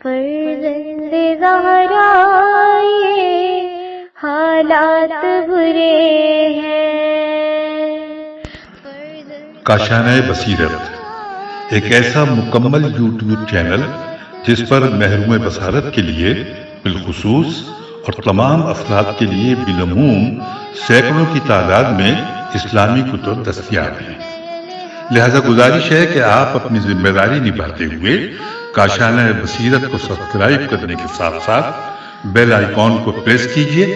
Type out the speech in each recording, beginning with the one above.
فرزند زہرا یہ حالات برے ہیں۔ کاشانہ بصیرت ایک ایسا مکمل یوٹیوب چینل جس پر محروم بصارت کے لیے بالخصوص اور تمام افراد کے لیے بالعموم سینکڑوں کی تعداد میں اسلامی کتب دستیاب ہیں۔ لہذا گزارش ہے کہ آپ اپنی ذمہ داری نبھاتے ہوئے کاشانہ بصیرت کو سبسکرائب کرنے کے ساتھ ساتھ بیل آئیکن کو پریس کیجیے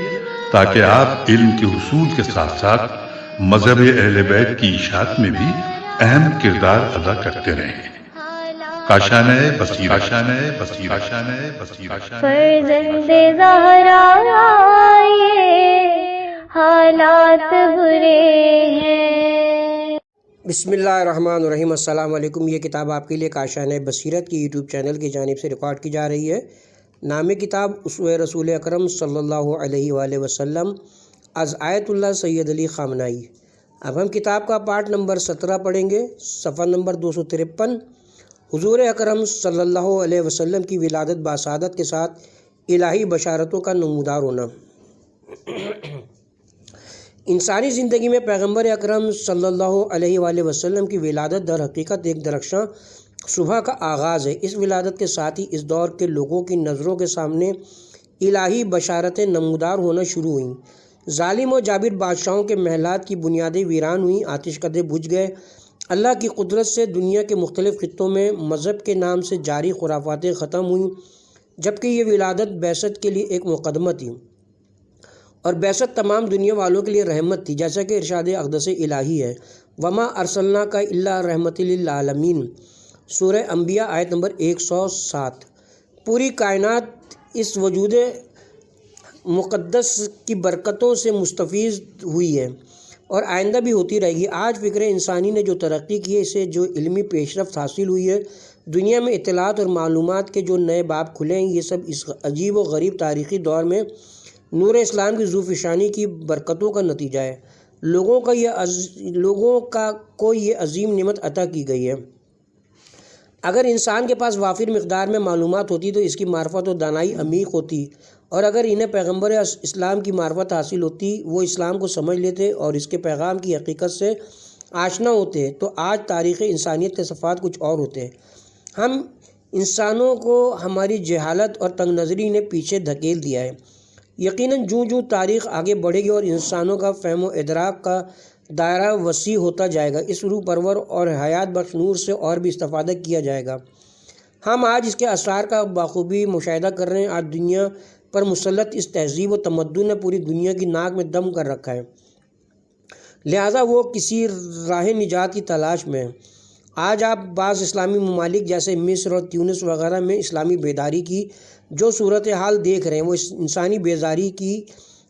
تاکہ آپ علم کے حصول کے ساتھ ساتھ مذہب اہل بیت کی اشاعت میں بھی اہم کردار ادا کرتے رہیں۔ کاشانہ بصیرت۔ فرزند زہرا یہ حالات برے ہیں۔ بسم اللہ الرحمن الرحیم۔ السلام علیکم۔ یہ کتاب آپ کے لیے کاشانہ بصیرت کی یوٹیوب چینل کی جانب سے ریکارڈ کی جا رہی ہے۔ نام کتاب اسوہ رسول اکرم صلی اللہ علیہ وآلہ وسلم از آیت اللہ سید علی خامنائی۔ اب ہم کتاب کا پارٹ نمبر 17 پڑھیں گے، صفحہ نمبر 253۔ حضور اکرم صلی اللہ علیہ وسلم کی ولادت باسعادت کے ساتھ الہی بشارتوں کا نمودار ہونا۔ انسانی زندگی میں پیغمبر اکرم صلی اللہ علیہ وآلہ وسلم کی ولادت در حقیقت ایک درخشاں صبح کا آغاز ہے۔ اس ولادت کے ساتھ ہی اس دور کے لوگوں کی نظروں کے سامنے الہی بشارتیں نمودار ہونا شروع ہوئیں۔ ظالم و جابر بادشاہوں کے محلات کی بنیادیں ویران ہوئیں، آتش کدے بجھ گئے۔ اللہ کی قدرت سے دنیا کے مختلف خطوں میں مذہب کے نام سے جاری خرافاتیں ختم ہوئیں، جبکہ یہ ولادت بعثت کے لیے ایک مقدمہ تھی اور بعثت تمام دنیا والوں کے لیے رحمت تھی، جیسا کہ ارشاد اقدس الہی ہے، وما ارسلناک الا رحمۃ للعالمین، سورہ انبیاء آیت نمبر 107۔ پوری کائنات اس وجود مقدس کی برکتوں سے مستفید ہوئی ہے اور آئندہ بھی ہوتی رہے گی۔ آج فکر انسانی نے جو ترقی کی ہے، اسے جو علمی پیش رفت حاصل ہوئی ہے، دنیا میں اطلاعات اور معلومات کے جو نئے باب کھلے ہیں، یہ سب اس عجیب و غریب تاریخی دور میں نور اسلام کی ذوفشانی کی برکتوں کا نتیجہ ہے۔ لوگوں کو یہ عظیم نعمت عطا کی گئی ہے۔ اگر انسان کے پاس وافر مقدار میں معلومات ہوتی تو اس کی معرفت و دانائی عمیق ہوتی، اور اگر انہیں پیغمبر اسلام کی معرفت حاصل ہوتی، وہ اسلام کو سمجھ لیتے اور اس کے پیغام کی حقیقت سے آشنا ہوتے، تو آج تاریخ انسانیت کے صفحات کچھ اور ہوتے۔ ہم انسانوں کو ہماری جہالت اور تنگ نظری نے پیچھے دھکیل دیا ہے۔ یقیناً جوں تاریخ آگے بڑھے گی اور انسانوں کا فہم و ادراک کا دائرہ وسیع ہوتا جائے گا، اس روح پرور اور حیات بخش نور سے اور بھی استفادہ کیا جائے گا۔ ہم آج اس کے اثرات کا بخوبی مشاہدہ کر رہے ہیں۔ آج دنیا پر مسلط اس تہذیب و تمدن نے پوری دنیا کی ناک میں دم کر رکھا ہے، لہٰذا وہ کسی راہ نجات کی تلاش میں ہے۔ آج آپ بعض اسلامی ممالک جیسے مصر اور تیونس وغیرہ میں اسلامی بیداری کی جو صورتحال دیکھ رہے ہیں، وہ انسانی بیداری کی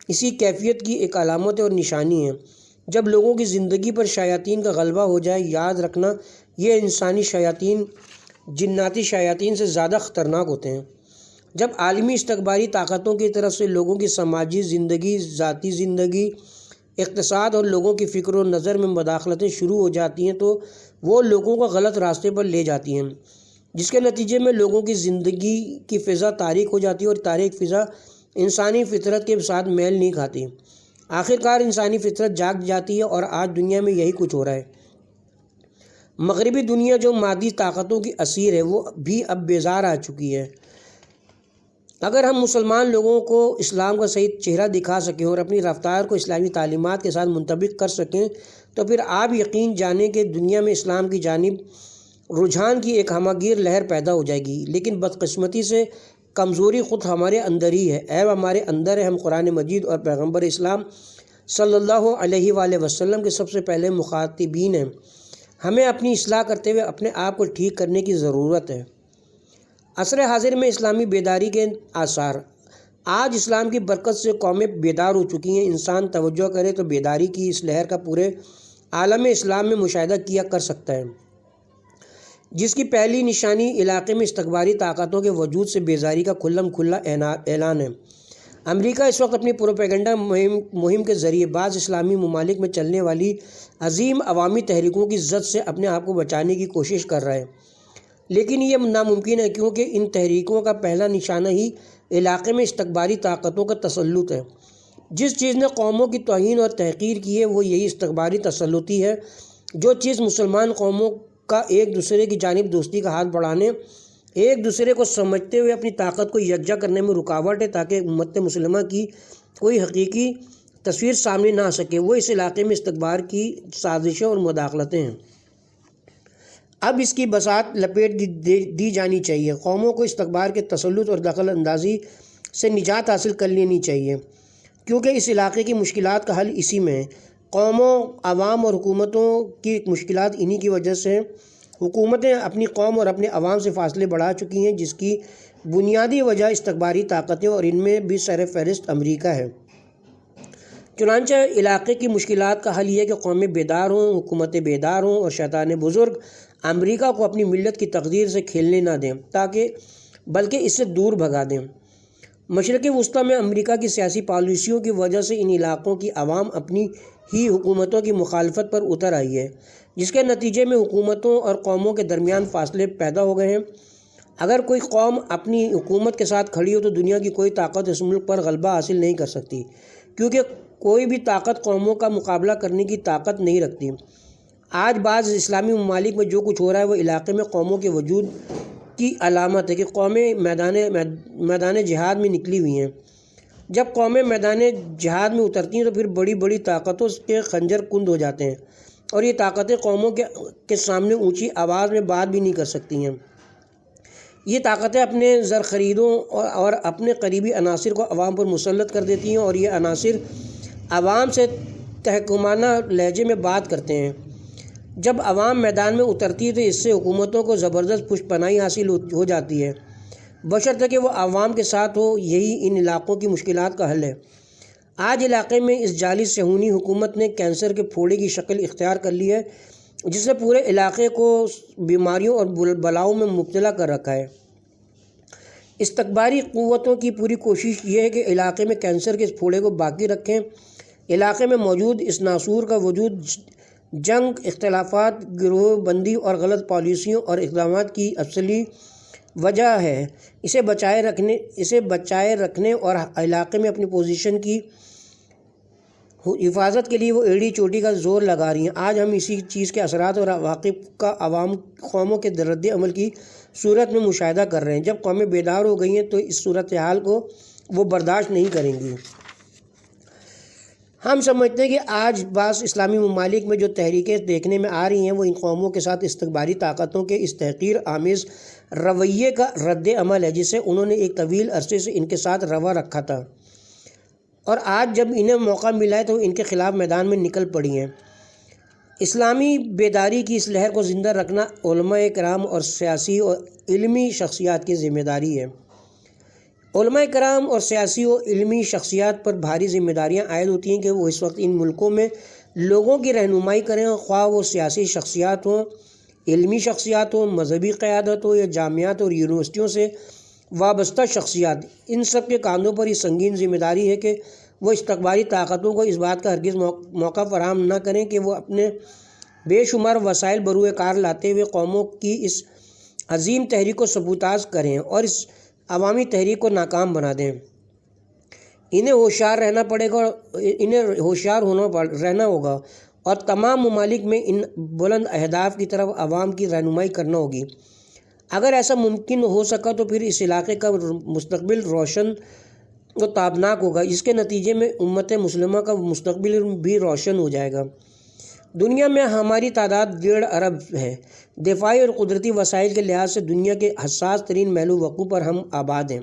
اسی کیفیت کی ایک علامت اور نشانی ہے۔ جب لوگوں کی زندگی پر شیاطین کا غلبہ ہو جائے، یاد رکھنا یہ انسانی شیاطین جناتی شیاطین سے زیادہ خطرناک ہوتے ہیں۔ جب عالمی استکباری طاقتوں کی طرف سے لوگوں کی سماجی زندگی، ذاتی زندگی، اقتصاد اور لوگوں کی فکر و نظر میں مداخلتیں شروع ہو جاتی ہیں تو وہ لوگوں کو غلط راستے پر لے جاتی ہیں، جس کے نتیجے میں لوگوں کی زندگی کی فضا تاریک ہو جاتی ہے، اور تاریک فضا انسانی فطرت کے ساتھ میل نہیں کھاتی۔ آخرکار انسانی فطرت جاگ جاتی ہے اور آج دنیا میں یہی کچھ ہو رہا ہے۔ مغربی دنیا جو مادی طاقتوں کی اسیر ہے، وہ بھی اب بیزار آ چکی ہے۔ اگر ہم مسلمان لوگوں کو اسلام کا صحیح چہرہ دکھا سکیں اور اپنی رفتار کو اسلامی تعلیمات کے ساتھ منطبق کر سکیں تو پھر آپ یقین جانیں کہ دنیا میں اسلام کی جانب رجحان کی ایک ہمہ گیر لہر پیدا ہو جائے گی۔ لیکن بدقسمتی سے کمزوری خود ہمارے اندر ہی ہے، عیب ہمارے اندر ہے۔ ہم قرآن مجید اور پیغمبر اسلام صلی اللہ علیہ وآلہ وسلم کے سب سے پہلے مخاطبین ہیں۔ ہمیں اپنی اصلاح کرتے ہوئے اپنے آپ کو ٹھیک کرنے کی ضرورت ہے۔ عصر حاضر میں اسلامی بیداری کے آثار۔ آج اسلام کی برکت سے قومیں بیدار ہو چکی ہیں۔ انسان توجہ کرے تو بیداری کی اس لہر کا پورے عالم اسلام میں مشاہدہ کیا کر سکتا ہے، جس کی پہلی نشانی علاقے میں استکباری طاقتوں کے وجود سے بیزاری کا کھلم کھلا اعلان ہے۔ امریکہ اس وقت اپنی پروپیگنڈا مہم کے ذریعے بعض اسلامی ممالک میں چلنے والی عظیم عوامی تحریکوں کی زد سے اپنے آپ کو بچانے کی کوشش کر رہا ہے۔ لیکن یہ ناممکن ہے کیونکہ ان تحریکوں کا پہلا نشانہ ہی علاقے میں استکباری طاقتوں کا تسلط ہے۔ جس چیز نے قوموں کی توہین اور تحقیر کی ہے وہ یہی استکباری تسلطی ہے۔ جو چیز مسلمان قوموں کا ایک دوسرے کی جانب دوستی کا ہاتھ بڑھانے، ایک دوسرے کو سمجھتے ہوئے اپنی طاقت کو یکجا کرنے میں رکاوٹ ہے تاکہ امت مسلمہ کی کوئی حقیقی تصویر سامنے نہ آ سکے، وہ اس علاقے میں استکبار کی سازشیں اور مداخلتیں ہیں۔ اب اس کی بساط لپیٹ دی جانی چاہیے۔ قوموں کو استکبار کے تسلط اور دخل اندازی سے نجات حاصل کر لینی چاہیے، کیونکہ اس علاقے کی مشکلات کا حل اسی میں ہے۔ قوموں، عوام اور حکومتوں کی مشکلات انہی کی وجہ سے ہیں۔ حکومتیں اپنی قوم اور اپنے عوام سے فاصلے بڑھا چکی ہیں، جس کی بنیادی وجہ استکباری طاقتیں اور ان میں بھی سر فہرست امریکہ ہے۔ چنانچہ علاقے کی مشکلات کا حل یہ ہے کہ قومیں بیدار ہوں، حکومتیں بیدار ہوں اور شیطان بزرگ امریکہ کو اپنی ملت کی تقدیر سے کھیلنے نہ دیں بلکہ اس سے دور بھگا دیں۔ مشرق وسطیٰ میں امریکہ کی سیاسی پالیسیوں کی وجہ سے ان علاقوں کی عوام اپنی ہی حکومتوں کی مخالفت پر اتر آئی ہے، جس کے نتیجے میں حکومتوں اور قوموں کے درمیان فاصلے پیدا ہو گئے ہیں۔ اگر کوئی قوم اپنی حکومت کے ساتھ کھڑی ہو تو دنیا کی کوئی طاقت اس ملک پر غلبہ حاصل نہیں کر سکتی، کیونکہ کوئی بھی طاقت قوموں کا مقابلہ کرنے کی طاقت نہیں رکھتی۔ آج بعض اسلامی ممالک میں جو کچھ ہو رہا ہے وہ علاقے میں قوموں کے وجود کی علامت ہے کہ قومیں میدان جہاد میں نکلی ہوئی ہیں۔ جب قومیں میدان جہاد میں اترتی ہیں تو پھر بڑی بڑی طاقتوں کے خنجر کند ہو جاتے ہیں، اور یہ طاقتیں قوموں کے سامنے اونچی آواز میں بات بھی نہیں کر سکتی ہیں۔ یہ طاقتیں اپنے زرخریدوں اور اپنے قریبی عناصر کو عوام پر مسلط کر دیتی ہیں، اور یہ عناصر عوام سے تحکمانہ لہجے میں بات کرتے ہیں۔ جب عوام میدان میں اترتی ہے تو اس سے حکومتوں کو زبردست پشت پناہی حاصل ہو جاتی ہے، بشرطے کہ وہ عوام کے ساتھ ہو۔ یہی ان علاقوں کی مشکلات کا حل ہے۔ آج علاقے میں اس جعلی صہیونی حکومت نے کینسر کے پھوڑے کی شکل اختیار کر لی ہے، جس نے پورے علاقے کو بیماریوں اور بلاؤں میں مبتلا کر رکھا ہے۔ استکباری قوتوں کی پوری کوشش یہ ہے کہ علاقے میں کینسر کے اس پھوڑے کو باقی رکھیں۔ علاقے میں موجود اس ناسور کا وجود جنگ، اختلافات، گروہ بندی اور غلط پالیسیوں اور اقدامات کی اصلی وجہ ہے۔ اسے بچائے رکھنے اور علاقے میں اپنی پوزیشن کی حفاظت کے لیے وہ ایڑی چوٹی کا زور لگا رہی ہیں۔ آج ہم اسی چیز کے اثرات اور عواقب کا قوموں کے رد عمل کی صورت میں مشاہدہ کر رہے ہیں۔ جب قومیں بیدار ہو گئی ہیں تو اس صورتحال کو وہ برداشت نہیں کریں گی۔ ہم سمجھتے ہیں کہ آج بعض اسلامی ممالک میں جو تحریکیں دیکھنے میں آ رہی ہیں وہ ان قوموں کے ساتھ استکباری طاقتوں کے اس تحقیر آمیز رویے کا رد عمل ہے جسے انہوں نے ایک طویل عرصے سے ان کے ساتھ روا رکھا تھا، اور آج جب انہیں موقع ملا ہے تو ان کے خلاف میدان میں نکل پڑی ہیں۔ اسلامی بیداری کی اس لہر کو زندہ رکھنا علماء کرام اور سیاسی اور علمی شخصیات کی ذمہ داری ہے۔ علماء کرام اور سیاسی و علمی شخصیات پر بھاری ذمہ داریاں عائد ہوتی ہیں کہ وہ اس وقت ان ملکوں میں لوگوں کی رہنمائی کریں، خواہ وہ سیاسی شخصیات ہوں، علمی شخصیات ہوں، مذہبی قیادت ہو یا جامعات اور یونیورسٹیوں سے وابستہ شخصیات۔ ان سب کے کاندھوں پر یہ سنگین ذمہ داری ہے کہ وہ استکباری طاقتوں کو اس بات کا ہرگز موقع فراہم نہ کریں کہ وہ اپنے بے شمار وسائل بروئے کار لاتے ہوئے قوموں کی اس عظیم تحریک کو سبوتاژ کریں اور اس عوامی تحریک کو ناکام بنا دیں۔ انہیں ہوشیار رہنا ہوگا اور تمام ممالک میں ان بلند اہداف کی طرف عوام کی رہنمائی کرنا ہوگی۔ اگر ایسا ممکن ہو سکا تو پھر اس علاقے کا مستقبل روشن و تابناک ہوگا، جس کے نتیجے میں امت مسلمہ کا مستقبل بھی روشن ہو جائے گا۔ دنیا میں ہماری تعداد 1.5 ارب ہے۔ دفاعی اور قدرتی وسائل کے لحاظ سے دنیا کے حساس ترین محل وقوع پر ہم آباد ہیں،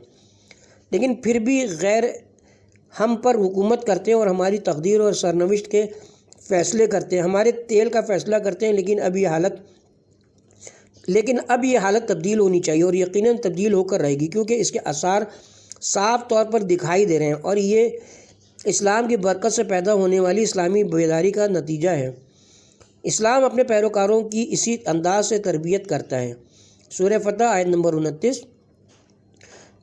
لیکن پھر بھی غیر ہم پر حکومت کرتے ہیں اور ہماری تقدیر اور سرنوشت کے فیصلے کرتے ہیں، ہمارے تیل کا فیصلہ کرتے ہیں۔ لیکن اب یہ حالت تبدیل ہونی چاہیے اور یقیناً تبدیل ہو کر رہے گی، کیونکہ اس کے آثار صاف طور پر دکھائی دے رہے ہیں اور یہ اسلام کی برکت سے پیدا ہونے والی اسلامی بیداری کا نتیجہ ہے۔ اسلام اپنے پیروکاروں کی اسی انداز سے تربیت کرتا ہے۔ سورہ فتح آیت نمبر 29۔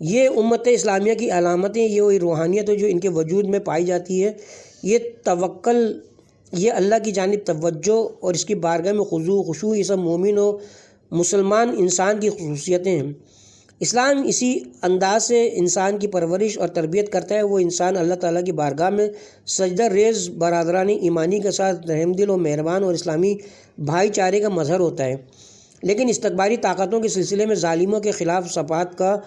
یہ امت اسلامیہ کی علامتیں، یہ وہی روحانیت ہے جو ان کے وجود میں پائی جاتی ہے۔ یہ توکل، یہ اللہ کی جانب توجہ اور اس کی بارگاہ میں خضوع خشوع، یہ سب مومن و مسلمان انسان کی خصوصیتیں ہیں۔ اسلام اسی انداز سے انسان کی پرورش اور تربیت کرتا ہے۔ وہ انسان اللہ تعالیٰ کی بارگاہ میں سجدہ ریز برادران ایمانی کے ساتھ رحم دل و مہربان اور اسلامی بھائی چارے کا مظہر ہوتا ہے، لیکن استکباری طاقتوں کے سلسلے میں ظالموں کے خلاف صفات کا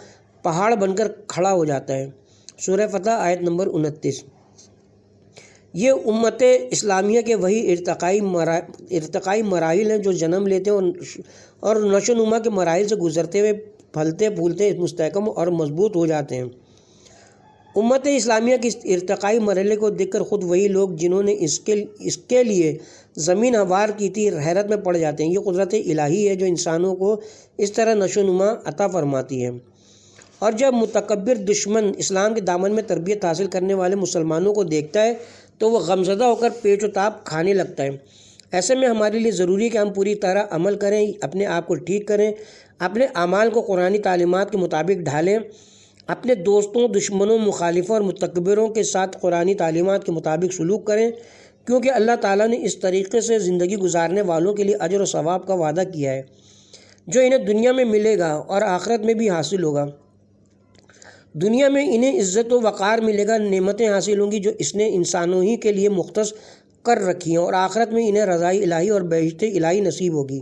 پہاڑ بن کر کھڑا ہو جاتا ہے۔ سورہ فتح آیت نمبر 29۔ یہ امت اسلامیہ کے وہی ارتقائی مراحل ہیں جو جنم لیتے اور نشو و نما کے مراحل سے گزرتے ہوئے پھلتے پھولتے مستحکم اور مضبوط ہو جاتے ہیں۔ امت اسلامیہ کی ارتقائی مرحلے کو دیکھ کر خود وہی لوگ جنہوں نے اس کے لیے زمین ہموار کی تھی حیرت میں پڑ جاتے ہیں۔ یہ قدرت الہی ہے جو انسانوں کو اس طرح نشو و نما عطا فرماتی ہے، اور جب متکبر دشمن اسلام کے دامن میں تربیت حاصل کرنے والے مسلمانوں کو دیکھتا ہے تو وہ غمزدہ ہو کر پیچ و تاب کھانے لگتا ہے۔ ایسے میں ہمارے لیے ضروری ہے کہ ہم پوری طرح عمل کریں، اپنے آپ کو ٹھیک کریں، اپنے اعمال کو قرآنی تعلیمات کے مطابق ڈھالیں، اپنے دوستوں، دشمنوں، مخالفوں اور متکبروں کے ساتھ قرآنی تعلیمات کے مطابق سلوک کریں، کیونکہ اللہ تعالیٰ نے اس طریقے سے زندگی گزارنے والوں کے لیے اجر و ثواب کا وعدہ کیا ہے جو انہیں دنیا میں ملے گا اور آخرت میں بھی حاصل ہوگا۔ دنیا میں انہیں عزت و وقار ملے گا، نعمتیں حاصل ہوں گی جو اس نے انسانوں ہی کے لیے مختص کر رکھی ہیں، اور آخرت میں انہیں رضائی الہی اور بہشت الہی نصیب ہوگی۔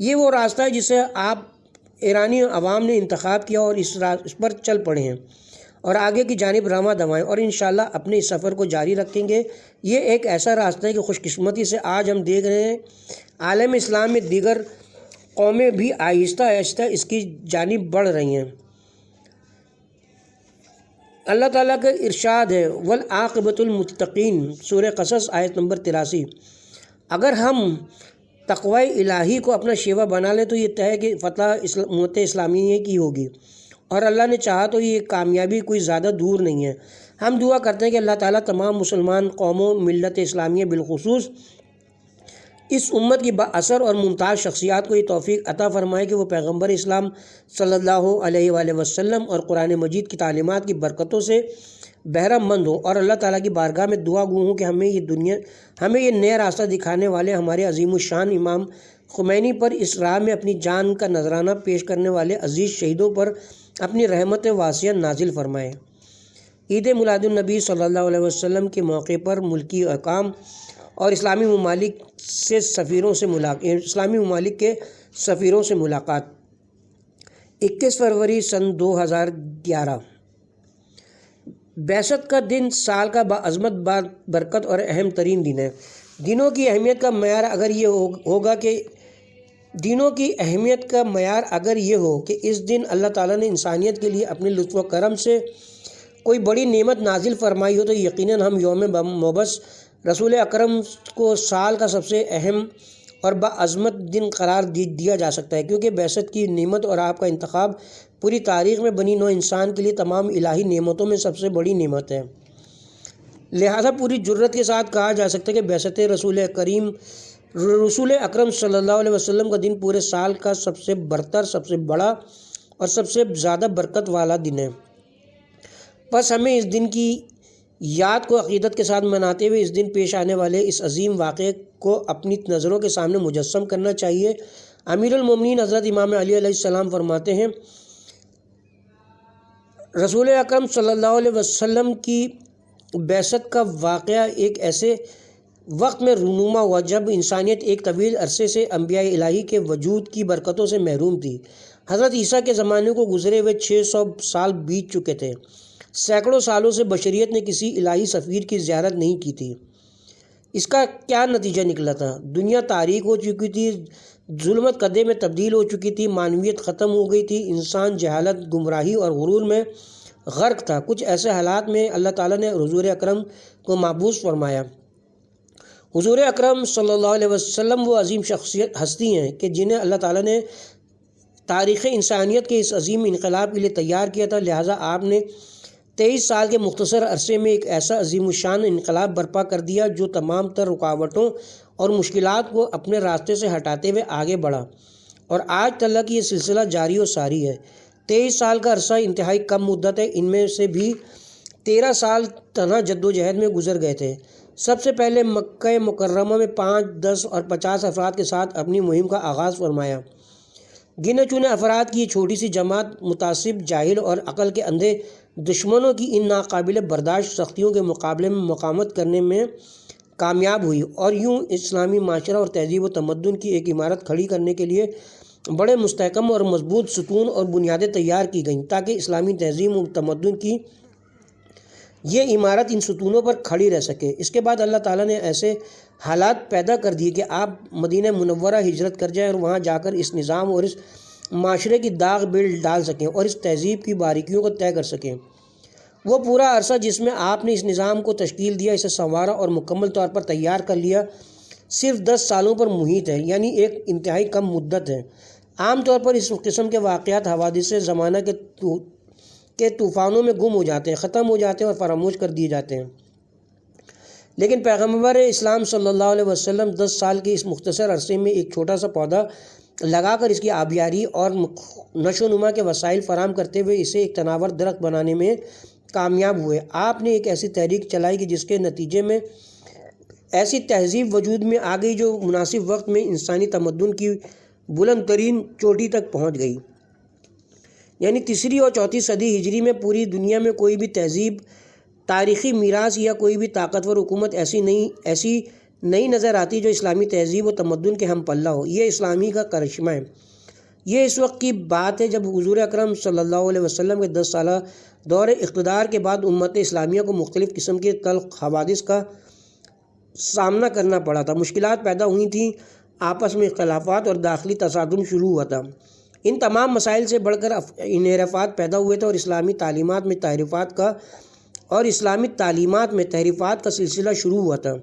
یہ وہ راستہ ہے جسے آپ ایرانی عوام نے انتخاب کیا اور اس پر چل پڑے ہیں اور آگے کی جانب رواں دوائیں، اور انشاءاللہ اپنے اس سفر کو جاری رکھیں گے۔ یہ ایک ایسا راستہ ہے کہ خوش قسمتی سے آج ہم دیکھ رہے ہیں عالم اسلام میں دیگر قومیں بھی آہستہ آہستہ اس کی جانب بڑھ رہی ہیں۔ اللہ تعالیٰ کا ارشاد ہے والعاقبۃ المتقین، سورہ قصص آیت نمبر 83۔ اگر ہم تقوی الہی کو اپنا شیوا بنا لیں تو یہ طے ہے کہ فتح امت اسلامیہ کی ہوگی، اور اللہ نے چاہا تو یہ کامیابی کوئی زیادہ دور نہیں ہے۔ ہم دعا کرتے ہیں کہ اللہ تعالیٰ تمام مسلمان قوموں، ملت اسلامیہ بالخصوص اس امت کی بااثر اور ممتاز شخصیات کو یہ توفیق عطا فرمائے کہ وہ پیغمبر اسلام صلی اللہ علیہ وآلہ وسلم اور قرآن مجید کی تعلیمات کی برکتوں سے بہرہ مند ہو، اور اللہ تعالیٰ کی بارگاہ میں دعا گو ہوں کہ ہمیں یہ نیا راستہ دکھانے والے ہمارے عظیم الشان امام خمینی پر اس راہ میں اپنی جان کا نذرانہ پیش کرنے والے عزیز شہیدوں پر اپنی رحمت واسعہ نازل فرمائے۔ عید میلاد النبی صلی اللہ علیہ وسلم کے موقع پر ملکی حکام اور اسلامی ممالک کے سفیروں سے ملاقات۔ 21 فروری سن 2011۔ بعثت کا دن سال کا باعظمت برکت اور اہم ترین دن ہے۔ دنوں کی اہمیت کا معیار اگر یہ ہو کہ اس دن اللہ تعالیٰ نے انسانیت کے لیے اپنے لطف و کرم سے کوئی بڑی نعمت نازل فرمائی ہو تو یقیناً ہم یوم مبعث رسول اکرم کو سال کا سب سے اہم اور باعظمت دن قرار دیا جا سکتا ہے، کیونکہ بعثت کی نعمت اور آپ کا انتخاب پوری تاریخ میں بنی نوع انسان کے لیے تمام الہی نعمتوں میں سب سے بڑی نعمت ہے۔ لہذا پوری جرت کے ساتھ کہا جا سکتا ہے کہ بعثت رسول اکرم صلی اللہ علیہ وسلم کا دن پورے سال کا سب سے برتر، سب سے بڑا اور سب سے زیادہ برکت والا دن ہے۔ بس ہمیں اس دن کی یاد کو عقیدت کے ساتھ مناتے ہوئے اس دن پیش آنے والے اس عظیم واقعے کو اپنی نظروں کے سامنے مجسم کرنا چاہیے۔ امیر المومنین حضرت امام علی علیہ السلام فرماتے ہیں، رسول اکرم صلی اللہ علیہ وسلم کی بعثت کا واقعہ ایک ایسے وقت میں رونما ہوا جب انسانیت ایک طویل عرصے سے انبیاء الہی کے وجود کی برکتوں سے محروم تھی۔ حضرت عیسیٰ کے زمانے کو گزرے ہوئے 600 سال بیت چکے تھے۔ سینکڑوں سالوں سے بشریت نے کسی الہی سفیر کی زیارت نہیں کی تھی۔ اس کا کیا نتیجہ نکلا تھا؟ دنیا تاریک ہو چکی تھی، ظلمت قدے میں تبدیل ہو چکی تھی، معنویت ختم ہو گئی تھی، انسان جہالت، گمراہی اور غرور میں غرق تھا۔ کچھ ایسے حالات میں اللہ تعالیٰ نے حضور اکرم کو مبعوث فرمایا۔ حضور اکرم صلی اللہ علیہ وسلم وہ عظیم ہستی ہیں کہ جنہیں اللہ تعالیٰ نے تاریخ انسانیت کے اس عظیم انقلاب کے لیے تیار کیا تھا، لہٰذا آپ نے 23 سال کے مختصر عرصے میں ایک ایسا عظیم الشان انقلاب برپا کر دیا جو تمام تر رکاوٹوں اور مشکلات کو اپنے راستے سے ہٹاتے ہوئے آگے بڑھا، اور آج تک یہ سلسلہ جاری و ساری ہے۔ 23 سال کا عرصہ انتہائی کم مدت ہے، ان میں سے بھی 13 سال تنہا جدوجہد میں گزر گئے تھے۔ سب سے پہلے مکہ مکرمہ میں 5، 10 اور 50 افراد کے ساتھ اپنی مہم کا آغاز فرمایا۔ گنے چنے افراد کی یہ چھوٹی سی جماعت متعصب، جاہل اور عقل کے اندھے دشمنوں کی ان ناقابل برداشت سختیوں کے مقابلے میں مقاومت کرنے میں کامیاب ہوئی، اور یوں اسلامی معاشرہ اور تہذیب و تمدن کی ایک عمارت کھڑی کرنے کے لیے بڑے مستحکم اور مضبوط ستون اور بنیادیں تیار کی گئیں، تاکہ اسلامی تہذیب و تمدن کی یہ عمارت ان ستونوں پر کھڑی رہ سکے۔ اس کے بعد اللہ تعالیٰ نے ایسے حالات پیدا کر دیے کہ آپ مدینہ منورہ ہجرت کر جائیں اور وہاں جا کر اس نظام اور اس معاشرے کی داغ بیل ڈال سکیں اور اس تہذیب کی باریکیوں کو طے کر سکیں۔ وہ پورا عرصہ جس میں آپ نے اس نظام کو تشکیل دیا، اسے سنوارا اور مکمل طور پر تیار کر لیا، صرف 10 سالوں پر محیط ہے، یعنی ایک انتہائی کم مدت ہے۔ عام طور پر اس قسم کے واقعات حوادث زمانہ کے طوفانوں میں گم ہو جاتے ہیں، ختم ہو جاتے ہیں اور فراموش کر دیے جاتے ہیں، لیکن پیغمبر اسلام صلی اللہ علیہ وسلم 10 سال کے اس مختصر عرصے میں ایک چھوٹا سا پودا لگا کر اس کی آبیاری اور نشو و نما کے وسائل فراہم کرتے ہوئے اسے ایک تناور درخت بنانے میں کامیاب ہوئے۔ آپ نے ایک ایسی تحریک چلائی کہ جس کے نتیجے میں ایسی تہذیب وجود میں آ گئی جو مناسب وقت میں انسانی تمدن کی بلند ترین چوٹی تک پہنچ گئی، یعنی 3 اور 4 صدی ہجری میں پوری دنیا میں کوئی بھی تہذیب، تاریخی میراث یا کوئی بھی طاقتور حکومت ایسی نہیں نظر آتی جو اسلامی تہذیب و تمدن کے ہم پلہ ہو۔ یہ اسلامی کا کرشمہ ہے۔ یہ اس وقت کی بات ہے جب حضور اکرم صلی اللہ علیہ وسلم کے 10 سالہ دور اقتدار کے بعد امت اسلامیہ کو مختلف قسم کے تلخ حوادث کا سامنا کرنا پڑا تھا، مشکلات پیدا ہوئی تھیں، آپس میں اختلافات اور داخلی تصادم شروع ہوا تھا۔ ان تمام مسائل سے بڑھ کر انحرافات پیدا ہوئے تھے اور اسلامی تعلیمات میں تحریفات کا سلسلہ شروع ہوا تھا۔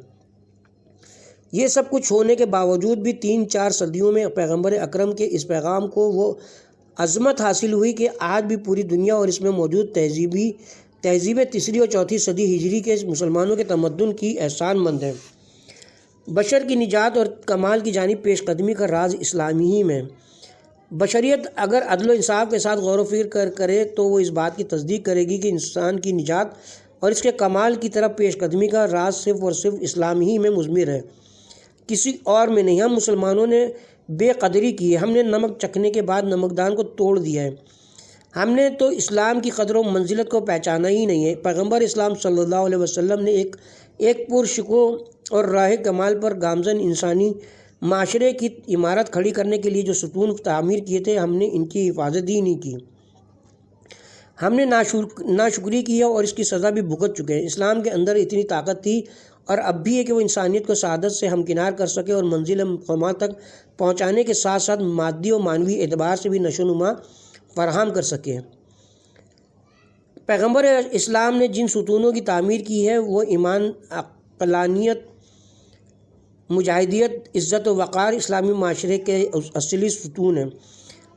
یہ سب کچھ ہونے کے باوجود بھی 3-4 صدیوں میں پیغمبر اکرم کے اس پیغام کو وہ عظمت حاصل ہوئی کہ آج بھی پوری دنیا اور اس میں موجود تہذیبیں 3 اور 4 صدی ہجری کے مسلمانوں کے تمدن کی احسان مند ہیں۔ بشر کی نجات اور کمال کی جانب پیش قدمی کا راز اسلامی ہی میں۔ بشریت اگر عدل و انصاف کے ساتھ غور و فکر کرے تو وہ اس بات کی تصدیق کرے گی کہ انسان کی نجات اور اس کے کمال کی طرف پیش قدمی کا راز صرف اور صرف اسلام ہی میں مضمر ہے، کسی اور میں نہیں۔ ہم مسلمانوں نے بے قدری کی ہے، ہم نے نمک چکھنے کے بعد نمکدان کو توڑ دیا ہے، ہم نے تو اسلام کی قدر و منزلت کو پہچانا ہی نہیں ہے۔ پیغمبر اسلام صلی اللہ علیہ وسلم نے ایک پرشکو اور راہ کمال پر گامزن انسانی معاشرے کی عمارت کھڑی کرنے کے لیے جو ستون تعمیر کیے تھے، ہم نے ان کی حفاظت ہی نہیں کی، ہم نے ناشکری کی ہے اور اس کی سزا بھی بھگت چکے ہیں۔ اسلام کے اندر اتنی طاقت تھی اور اب بھی ہے کہ وہ انسانیت کو سعادت سے ہمکنار کر سکے اور منزل مقامات تک پہنچانے کے ساتھ ساتھ مادی و معنوی اعتبار سے بھی نشو و نما فراہم کر سکے۔ پیغمبر اسلام نے جن ستونوں کی تعمیر کی ہے وہ ایمان، عقلانیت، مجاہدیت، عزت و وقار اسلامی معاشرے کے اصلی ستون ہیں۔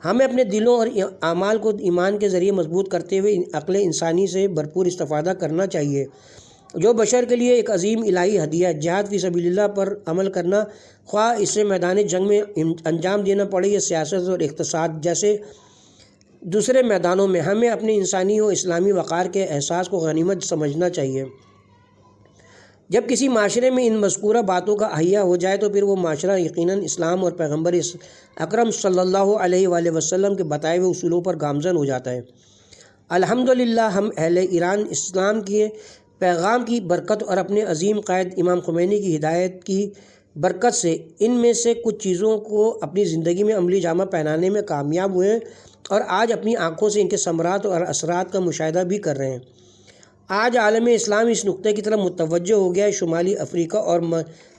ہمیں اپنے دلوں اور اعمال کو ایمان کے ذریعے مضبوط کرتے ہوئے عقل انسانی سے بھرپور استفادہ کرنا چاہیے، جو بشر کے لیے ایک عظیم الہی ہدیہ ہے۔ جہاد فی سبیل اللہ پر عمل کرنا، خواہ اسے میدان جنگ میں انجام دینا پڑے یا سیاست اور اقتصاد جیسے دوسرے میدانوں میں، ہمیں اپنے انسانی و اسلامی وقار کے احساس کو غنیمت سمجھنا چاہیے۔ جب کسی معاشرے میں ان مذکورہ باتوں کا احیا ہو جائے تو پھر وہ معاشرہ یقیناً اسلام اور پیغمبر اکرم صلی اللہ علیہ وآلہ وسلم کے بتائے ہوئے اصولوں پر گامزن ہو جاتا ہے۔ الحمدللہ ہم اہل ایران اسلام کے پیغام کی برکت اور اپنے عظیم قائد امام خمینی کی ہدایت کی برکت سے ان میں سے کچھ چیزوں کو اپنی زندگی میں عملی جامہ پہنانے میں کامیاب ہوئے ہیں اور آج اپنی آنکھوں سے ان کے ثمرات اور اثرات کا مشاہدہ بھی کر رہے ہیں۔ آج عالم اسلام اس نقطے کی طرف متوجہ ہو گیا ہے۔ شمالی افریقہ اور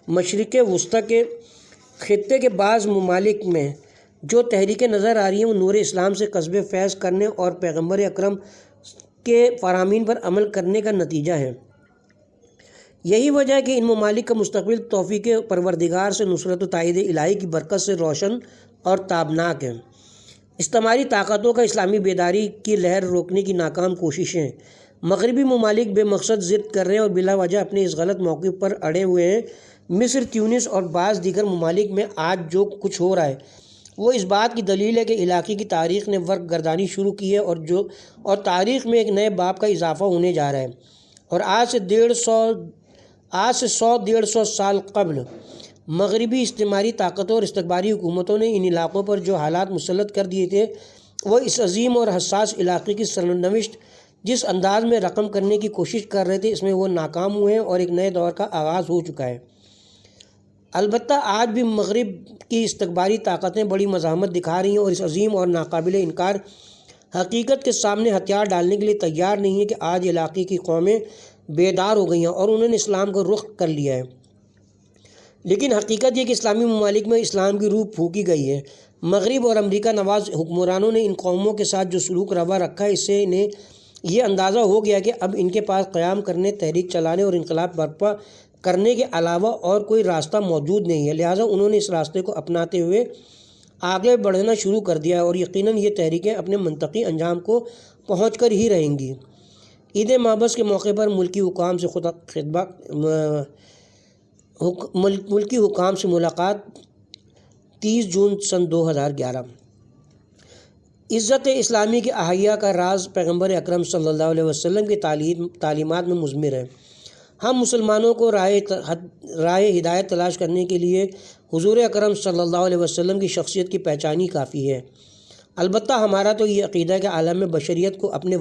مشرق وسطیٰ کے خطے کے بعض ممالک میں جو تحریکیں نظر آ رہی ہیں وہ نور اسلام سے قصب فیض کرنے اور پیغمبر اکرم کے فرامین پر عمل کرنے کا نتیجہ ہے۔ یہی وجہ ہے کہ ان ممالک کا مستقبل توفیق پروردگار سے نصرت و تائید الہی کی برکت سے روشن اور تابناک ہے۔ استعماری طاقتوں کا اسلامی بیداری کی لہر روکنے کی ناکام کوششیں، مغربی ممالک بے مقصد ضد کر رہے ہیں اور بلا وجہ اپنے اس غلط موقف پر اڑے ہوئے ہیں۔ مصر، تیونس اور بعض دیگر ممالک میں آج جو کچھ ہو رہا ہے وہ اس بات کی دلیل ہے کہ علاقے کی تاریخ نے ورق گردانی شروع کی ہے اور تاریخ میں ایک نئے باب کا اضافہ ہونے جا رہا ہے، اور آج سے 150 سال قبل مغربی استعماری طاقتوں اور استکباری حکومتوں نے ان علاقوں پر جو حالات مسلط کر دیے تھے وہ اس عظیم اور حساس علاقے کی سرنوشت جس انداز میں رقم کرنے کی کوشش کر رہے تھے اس میں وہ ناکام ہوئے ہیں اور ایک نئے دور کا آغاز ہو چکا ہے۔ البتہ آج بھی مغرب کی استکباری طاقتیں بڑی مزاحمت دکھا رہی ہیں اور اس عظیم اور ناقابل انکار حقیقت کے سامنے ہتھیار ڈالنے کے لیے تیار نہیں ہے کہ آج علاقے کی قومیں بیدار ہو گئی ہیں اور انہوں نے اسلام کو رخ کر لیا ہے۔ لیکن حقیقت یہ کہ اسلامی ممالک میں اسلام کی روح پھونکی گئی ہے۔ مغرب اور امریکہ نواز حکمرانوں نے ان قوموں کے ساتھ جو سلوک روا رکھا ہے اس سے انہیں یہ اندازہ ہو گیا کہ اب ان کے پاس قیام کرنے، تحریک چلانے اور انقلاب برپا کرنے کے علاوہ اور کوئی راستہ موجود نہیں ہے، لہٰذا انہوں نے اس راستے کو اپناتے ہوئے آگے بڑھنا شروع کر دیا ہے اور یقیناً یہ تحریکیں اپنے منطقی انجام کو پہنچ کر ہی رہیں گی۔ عید مابعث کے موقع پر ملکی حکام سے ملاقات 30 جون سن 2011۔ عزت اسلامی کے احیا کا راز پیغمبر اکرم صلی اللہ علیہ وسلم کی تعلیمات میں مضمر ہے۔ ہم مسلمانوں کو راہ ہدایت تلاش کرنے کے لیے حضور اکرم صلی اللہ علیہ وسلم کی شخصیت کی پہچان ہی کافی ہے۔ البتہ ہمارا تو یہ عقیدہ ہے کہ عالم بشریت کو اپنے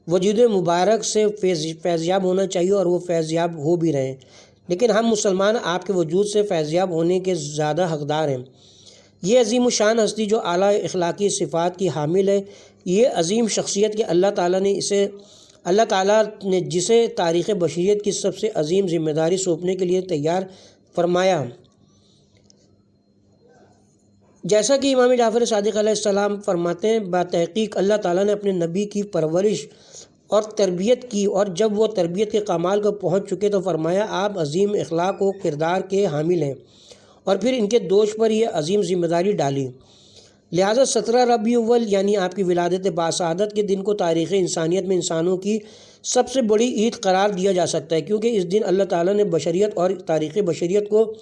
وجود مبارک سے فیضیاب ہونا چاہیے اور وہ فیضیاب ہو بھی رہے ہیں، لیکن ہم مسلمان آپ کے وجود سے فیضیاب ہونے کے زیادہ حقدار ہیں۔ یہ عظیم الشان ہستی جو اعلیٰ اخلاقی صفات کی حامل ہے، یہ عظیم شخصیت کہ اللہ تعالیٰ نے جسے تاریخ بشریت کی سب سے عظیم ذمہ داری سونپنے کے لیے تیار فرمایا، جیسا کہ امام جعفر صادق علیہ السلام فرماتے ہیں، بتحقیق اللہ تعالیٰ نے اپنے نبی کی پرورش اور تربیت کی اور جب وہ تربیت کے کمال کو پہنچ چکے تو فرمایا آپ عظیم اخلاق و کردار کے حامل ہیں، اور پھر ان کے دوش پر یہ عظیم ذمہ داری ڈالی۔ لہٰذا 17 ربیع الاول یعنی آپ کی ولادت باسعادت کے دن کو تاریخ انسانیت میں انسانوں کی سب سے بڑی عید قرار دیا جا سکتا ہے، کیونکہ اس دن اللہ تعالیٰ نے بشریت اور تاریخ بشریت کو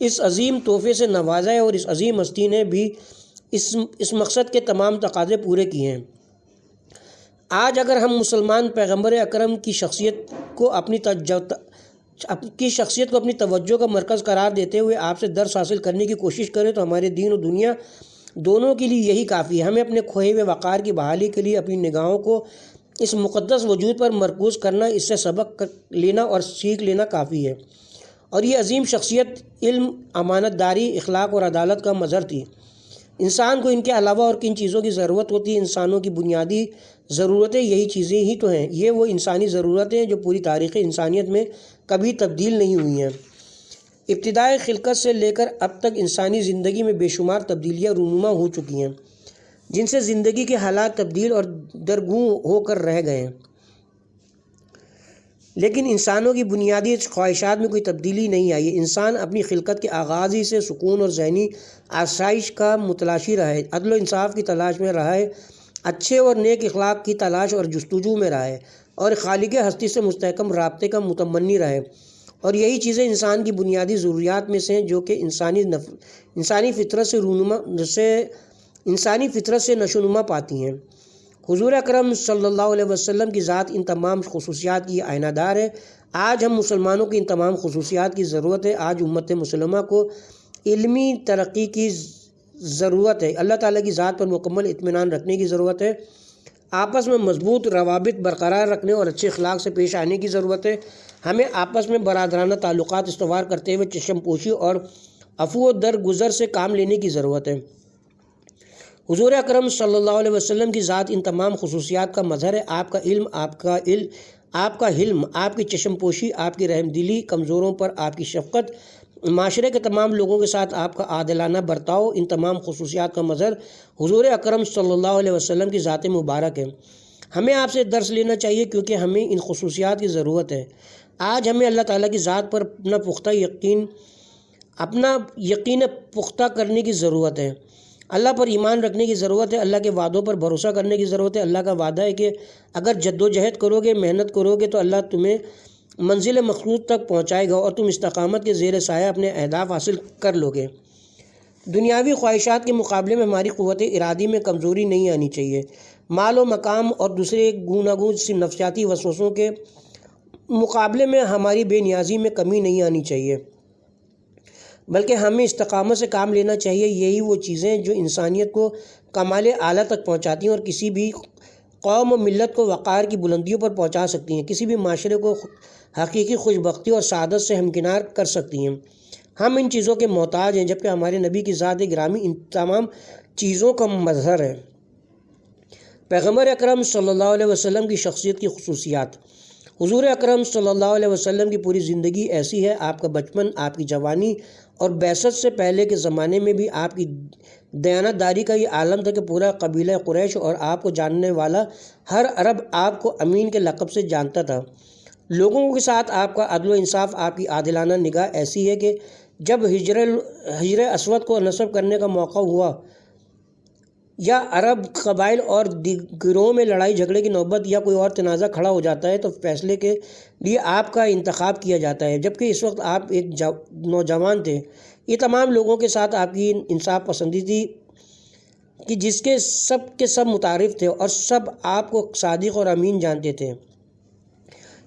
اس عظیم تحفے سے نوازا ہے اور اس عظیم ہستی نے بھی اس مقصد کے تمام تقاضے پورے کیے ہیں۔ آج اگر ہم مسلمان پیغمبر اکرم کی شخصیت کو اپنی توجہ کا مرکز قرار دیتے ہوئے آپ سے درس حاصل کرنے کی کوشش کریں تو ہمارے دین و دنیا دونوں کے لیے یہی کافی ہے۔ ہمیں اپنے کھوئے ہوئے وقار کی بحالی کے لیے اپنی نگاہوں کو اس مقدس وجود پر مرکوز کرنا، اس سے سبق لینا اور سیکھ لینا کافی ہے۔ اور یہ عظیم شخصیت علم، امانت داری، اخلاق اور عدالت کا مظہر تھی۔ انسان کو ان کے علاوہ اور کن چیزوں کی ضرورت ہوتی ہے؟ انسانوں کی بنیادی ضرورتیں یہی چیزیں ہی تو ہیں۔ یہ وہ انسانی ضرورتیں ہیں جو پوری تاریخ انسانیت میں کبھی تبدیل نہیں ہوئی ہیں۔ ابتدائے خلقت سے لے کر اب تک انسانی زندگی میں بے شمار تبدیلیاں رونما ہو چکی ہیں، جن سے زندگی کے حالات تبدیل اور درگوں ہو کر رہ گئے ہیں، لیکن انسانوں کی بنیادی خواہشات میں کوئی تبدیلی نہیں آئی ہے۔ انسان اپنی خلقت کے آغاز ہی سے سکون اور ذہنی آسائش کا متلاشی رہا ہے، عدل و انصاف کی تلاش میں رہا ہے، اچھے اور نیک اخلاق کی تلاش اور جستجو میں رہا ہے، اور خالق ہستی سے مستحکم رابطے کا متمنی رہا ہے۔ اور یہی چیزیں انسان کی بنیادی ضروریات میں سے ہیں جو کہ انسانی فطرت سے نشوونما پاتی ہیں۔ حضور اکرم صلی اللہ علیہ وسلم کی ذات ان تمام خصوصیات کی آئینہ دار ہے۔ آج ہم مسلمانوں کی ان تمام خصوصیات کی ضرورت ہے۔ آج امت مسلمہ کو علمی ترقی کی ضرورت ہے، اللہ تعالیٰ کی ذات پر مکمل اطمینان رکھنے کی ضرورت ہے، آپس میں مضبوط روابط برقرار رکھنے اور اچھے اخلاق سے پیش آنے کی ضرورت ہے۔ ہمیں آپس میں برادرانہ تعلقات استوار کرتے ہوئے چشم پوشی اور عفو و درگزر سے کام لینے کی ضرورت ہے۔ حضور اکرم صلی اللہ علیہ وسلم کی ذات ان تمام خصوصیات کا مظہر ہے۔ آپ کا علم، آپ کا حلم، آپ کی چشم پوشی، آپ کی رحم دلی، کمزوروں پر آپ کی شفقت، معاشرے کے تمام لوگوں کے ساتھ آپ کا عادلانہ برتاؤ، ان تمام خصوصیات کا مظہر حضور اکرم صلی اللہ علیہ وسلم کی ذات مبارک ہے۔ ہمیں آپ سے درس لینا چاہیے کیونکہ ہمیں ان خصوصیات کی ضرورت ہے۔ آج ہمیں اللہ تعالیٰ کی ذات پر اپنا یقین پختہ کرنے کی ضرورت ہے، اللہ پر ایمان رکھنے کی ضرورت ہے، اللہ کے وعدوں پر بھروسہ کرنے کی ضرورت ہے۔ اللہ کا وعدہ ہے کہ اگر جد و جہد کرو گے، محنت کرو گے تو اللہ تمہیں منزل مقصود تک پہنچائے گا اور تم استقامت کے زیر سایہ اپنے اہداف حاصل کر لو گے۔ دنیاوی خواہشات کے مقابلے میں ہماری قوت ارادی میں کمزوری نہیں آنی چاہیے۔ مال و مقام اور دوسرے گوناگون سی نفسیاتی وسوسوں کے مقابلے میں ہماری بے نیازی میں کمی نہیں آنی چاہیے۔ بلکہ ہمیں استقامت سے کام لینا چاہیے۔ یہی وہ چیزیں جو انسانیت کو کمال اعلیٰ تک پہنچاتی ہیں اور کسی بھی قوم و ملت کو وقار کی بلندیوں پر پہنچا سکتی ہیں، کسی بھی معاشرے کو حقیقی خوش بختی اور سعادت سے ہمکنار کر سکتی ہیں۔ ہم ان چیزوں کے محتاج ہیں، جبکہ ہمارے نبی کی ذات گرامی ان تمام چیزوں کا مظہر ہے۔ پیغمبر اکرم صلی اللہ علیہ وسلم کی شخصیت کی خصوصیات۔ حضور اکرم صلی اللہ علیہ وسلم کی پوری زندگی ایسی ہے۔ آپ کا بچپن، آپ کی جوانی اور بعثت سے پہلے کے زمانے میں بھی آپ کی دیانتداری کا یہ عالم تھا کہ پورا قبیلہ قریش اور آپ کو جاننے والا ہر عرب آپ کو امین کے لقب سے جانتا تھا۔ لوگوں کے ساتھ آپ کا عدل و انصاف، آپ کی عادلانہ نگاہ ایسی ہے کہ جب حجر اسود کو نصب کرنے کا موقع ہوا یا عرب قبائل اور گروہوں میں لڑائی جھگڑے کی نوبت یا کوئی اور تنازع کھڑا ہو جاتا ہے تو فیصلے کے لیے آپ کا انتخاب کیا جاتا ہے، جبکہ اس وقت آپ ایک نوجوان تھے۔ یہ تمام لوگوں کے ساتھ آپ کی انصاف پسندی تھی کہ جس کے سب متعارف تھے اور سب آپ کو صادق اور امین جانتے تھے۔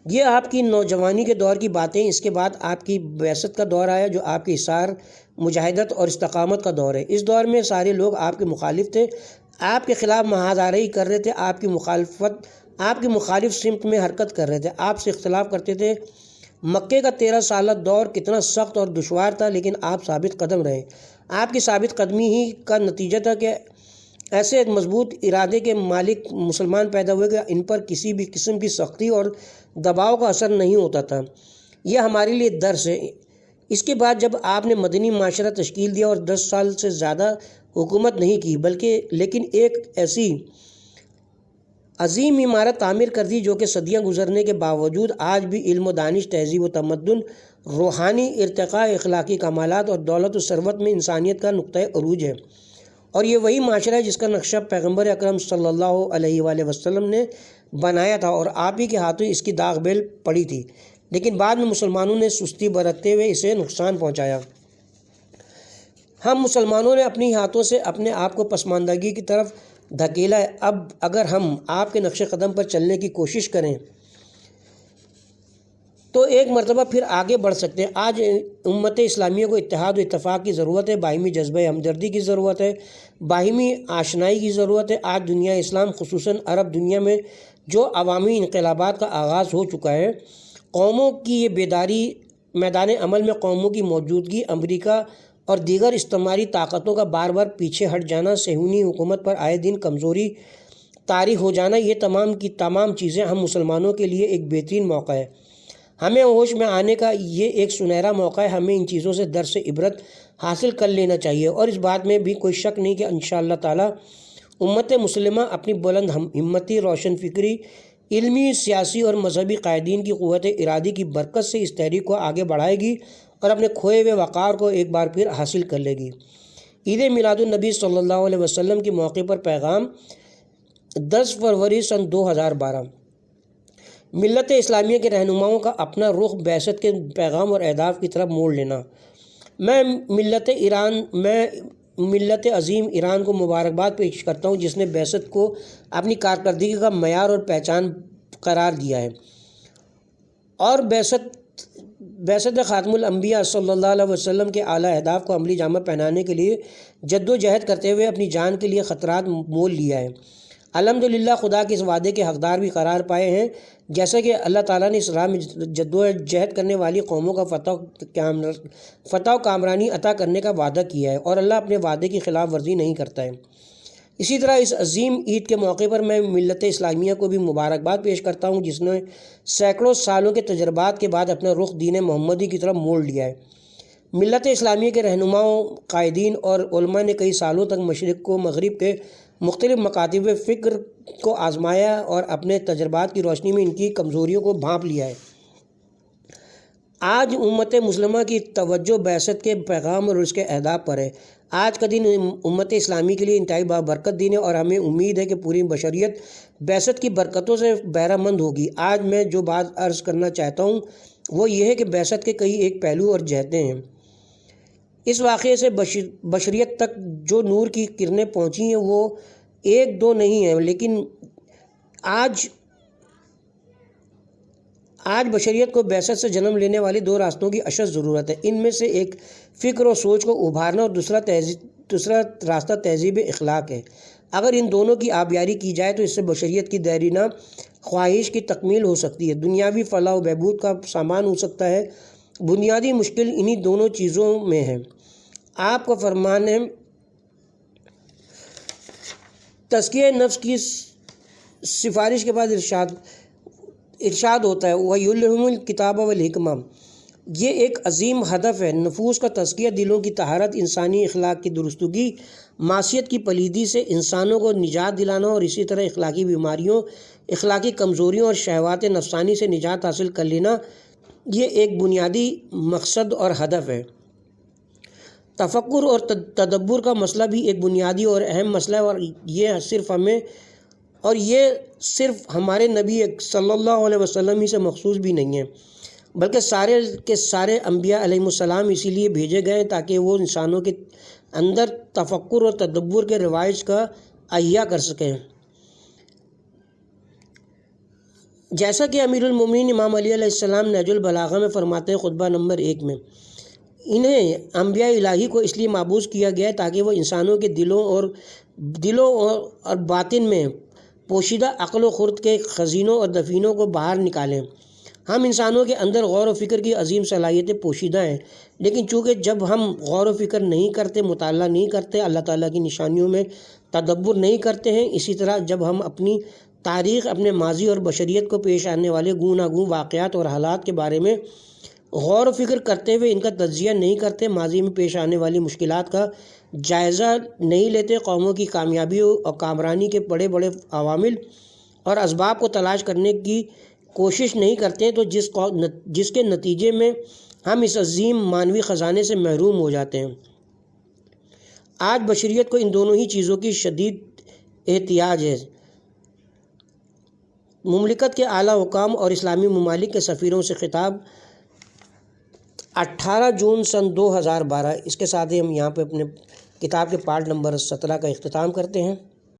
یہ آپ کی نوجوانی کے دور کی باتیں۔ اس کے بعد آپ کی بعثت کا دور آیا جو آپ کی اصرار، مجاہدت اور استقامت کا دور ہے۔ اس دور میں سارے لوگ آپ کے مخالف تھے، آپ کے خلاف محاذاری کر رہے تھے، آپ کی مخالف سمت میں حرکت کر رہے تھے، آپ سے اختلاف کرتے تھے۔ مکے کا 13 سالہ دور کتنا سخت اور دشوار تھا، لیکن آپ ثابت قدم رہے۔ آپ کی ثابت قدمی ہی کا نتیجہ تھا کہ ایسے ایک مضبوط ارادے کے مالک مسلمان پیدا ہوئے کہ ان پر کسی بھی قسم کی سختی اور دباؤ کا اثر نہیں ہوتا تھا۔ یہ ہمارے لیے درس ہے۔ اس کے بعد جب آپ نے مدنی معاشرہ تشکیل دیا اور 10 سال سے زیادہ حکومت نہیں کی لیکن ایک ایسی عظیم عمارت تعمیر کر دی جو کہ صدیاں گزرنے کے باوجود آج بھی علم و دانش، تہذیب و تمدن، روحانی ارتقاء، اخلاقی کمالات اور دولت و ثروت میں انسانیت کا نقطۂ عروج ہے۔ اور یہ وہی معاشرہ ہے جس کا نقشہ پیغمبر اکرم صلی اللہ علیہ وآلہ وسلم نے بنایا تھا اور آپ ہی کے ہاتھوں اس کی داغ بیل پڑی تھی، لیکن بعد میں مسلمانوں نے سستی برتتے ہوئے اسے نقصان پہنچایا۔ ہم مسلمانوں نے اپنی ہاتھوں سے اپنے آپ کو پسماندگی کی طرف دھکیلا ہے۔ اب اگر ہم آپ کے نقش قدم پر چلنے کی کوشش کریں تو ایک مرتبہ پھر آگے بڑھ سکتے ہیں۔ آج امت اسلامیہ کو اتحاد و اتفاق کی ضرورت ہے، باہمی جذبہ ہمدردی کی ضرورت ہے، باہمی آشنائی کی ضرورت ہے۔ آج دنیا اسلام خصوصاً عرب دنیا میں جو عوامی انقلابات کا آغاز ہو چکا ہے، قوموں کی یہ بیداری، میدان عمل میں قوموں کی موجودگی، امریکہ اور دیگر استعماری طاقتوں کا بار بار پیچھے ہٹ جانا، صہیونی حکومت پر آئے دن کمزوری طاری ہو جانا، یہ تمام کی تمام چیزیں ہم مسلمانوں کے لیے ایک بہترین موقع ہے۔ ہمیں ہوش میں آنے کا یہ ایک سنہرا موقع ہے۔ ہمیں ان چیزوں سے درس عبرت حاصل کر لینا چاہیے، اور اس بات میں بھی کوئی شک نہیں کہ انشاءاللہ تعالی امت مسلمہ اپنی بلند ہمتی، روشن فکری، علمی، سیاسی اور مذہبی قائدین کی قوت ارادی کی برکت سے اس تحریک کو آگے بڑھائے گی اور اپنے کھوئے ہوئے وقار کو ایک بار پھر حاصل کر لے گی۔ عید میلاد النبی صلی اللہ علیہ وسلم کے موقع پر پیغام، 10 فروری سن 2012۔ ملت اسلامیہ کے رہنماؤں کا اپنا رخ بعثت کے پیغام اور اہداف کی طرف موڑ لینا۔ میں ملت عظیم ایران کو مبارکباد پیش کرتا ہوں جس نے بعثت کو اپنی کارکردگی کا معیار اور پہچان قرار دیا ہے، اور بعثت خاتم الانبیاء صلی اللہ علیہ وسلم کے اعلیٰ اہداف کو عملی جامہ پہنانے کے لیے جد و جہد کرتے ہوئے اپنی جان کے لیے خطرات مول لیا ہے۔ الحمدللہ خدا کے اس وعدے کے حقدار بھی قرار پائے ہیں، جیسا کہ اللہ تعالیٰ نے اس راہ میں جد و جہد کرنے والی قوموں کا فتح و کامرانی عطا کرنے کا وعدہ کیا ہے، اور اللہ اپنے وعدے کی خلاف ورزی نہیں کرتا ہے۔ اسی طرح اس عظیم عید کے موقع پر میں ملت اسلامیہ کو بھی مبارکباد پیش کرتا ہوں جس نے سینکڑوں سالوں کے تجربات کے بعد اپنا رخ دین محمدی کی طرف موڑ لیا ہے۔ ملت اسلامیہ کے رہنماؤں، قائدین اور علماء نے کئی سالوں تک مشرق و مغرب کے مختلف مکاتب فکر کو آزمایا اور اپنے تجربات کی روشنی میں ان کی کمزوریوں کو بھانپ لیا ہے۔ آج امت مسلمہ کی توجہ بعثت کے پیغام اور اس کے اہداف پر ہے۔ آج کا دن امت اسلامی کے لیے انتہائی بابرکت دن ہے، اور ہمیں امید ہے کہ پوری بشریت بعثت کی برکتوں سے بہرہ مند ہوگی۔ آج میں جو بات عرض کرنا چاہتا ہوں وہ یہ ہے کہ بعثت کے کئی ایک پہلو اور جہتیں ہیں۔ اس واقعے سے بشریت تک جو نور کی کرنیں پہنچی ہیں وہ ایک دو نہیں ہیں، لیکن آج بشریت کو بعثت سے جنم لینے والی دو راستوں کی اشد ضرورت ہے۔ ان میں سے ایک فکر و سوچ کو ابھارنا اور دوسرا راستہ تہذیب اخلاق ہے۔ اگر ان دونوں کی آبیاری کی جائے تو اس سے بشریت کی دیرینہ خواہش کی تکمیل ہو سکتی ہے، دنیاوی فلاح و بہبود کا سامان ہو سکتا ہے۔ بنیادی مشکل انہی دونوں چیزوں میں ہے۔ آپ کا فرمان ہے، تزکیہ نفس کی سفارش کے بعد ارشاد ہوتا ہے وَيُعَلِّمُهُمُ الْكِتَابَ وَالْحِکْمَةَ۔ یہ ایک عظیم ہدف ہے۔ نفوس کا تزکیہ، دلوں کی طہارت، انسانی اخلاق کی درستگی، معصیت کی پلیدی سے انسانوں کو نجات دلانا اور اسی طرح اخلاقی بیماریوں، اخلاقی کمزوریوں اور شہوات نفسانی سے نجات حاصل کر لینا، یہ ایک بنیادی مقصد اور ہدف ہے۔ تفکر اور تدبر کا مسئلہ بھی ایک بنیادی اور اہم مسئلہ ہے، اور یہ صرف ہمارے نبی صلی اللہ علیہ وسلم ہی سے مخصوص بھی نہیں ہے، بلکہ سارے کے سارے انبیاء علیہم السلام اسی لیے بھیجے گئے تاکہ وہ انسانوں کے اندر تفکر اور تدبر کے روائج کا احیا کر سکیں۔ جیسا کہ امیر المومنین امام علی علیہ السلام نہج البلاغہ میں فرماتے ہیں خطبہ نمبر 1 میں، انہیں انبیاء الہی کو اس لیے مابعوث کیا گیا ہے تاکہ وہ انسانوں کے دلوں اور باطن میں پوشیدہ عقل و خرد کے خزینوں اور دفینوں کو باہر نکالیں۔ ہم انسانوں کے اندر غور و فکر کی عظیم صلاحیتیں پوشیدہ ہیں، لیکن چونکہ جب ہم غور و فکر نہیں کرتے، مطالعہ نہیں کرتے، اللہ تعالیٰ کی نشانیوں میں تدبر نہیں کرتے ہیں، اسی طرح جب ہم اپنی تاریخ، اپنے ماضی اور بشریت کو پیش آنے والے گوناگون واقعات اور حالات کے بارے میں غور و فکر کرتے ہوئے ان کا تجزیہ نہیں کرتے، ماضی میں پیش آنے والی مشکلات کا جائزہ نہیں لیتے، قوموں کی کامیابی اور کامرانی کے بڑے بڑے عوامل اور اسباب کو تلاش کرنے کی کوشش نہیں کرتے، تو جس کے نتیجے میں ہم اس عظیم معنوی خزانے سے محروم ہو جاتے ہیں۔ آج بشریت کو ان دونوں ہی چیزوں کی شدید احتیاج ہے۔ مملکت کے اعلیٰ حکام اور اسلامی ممالک کے سفیروں سے خطاب، 18 جون سن 2012۔ اس کے ساتھ ہی ہم یہاں پہ اپنے کتاب کے پارٹ نمبر 17 کا اختتام کرتے ہیں۔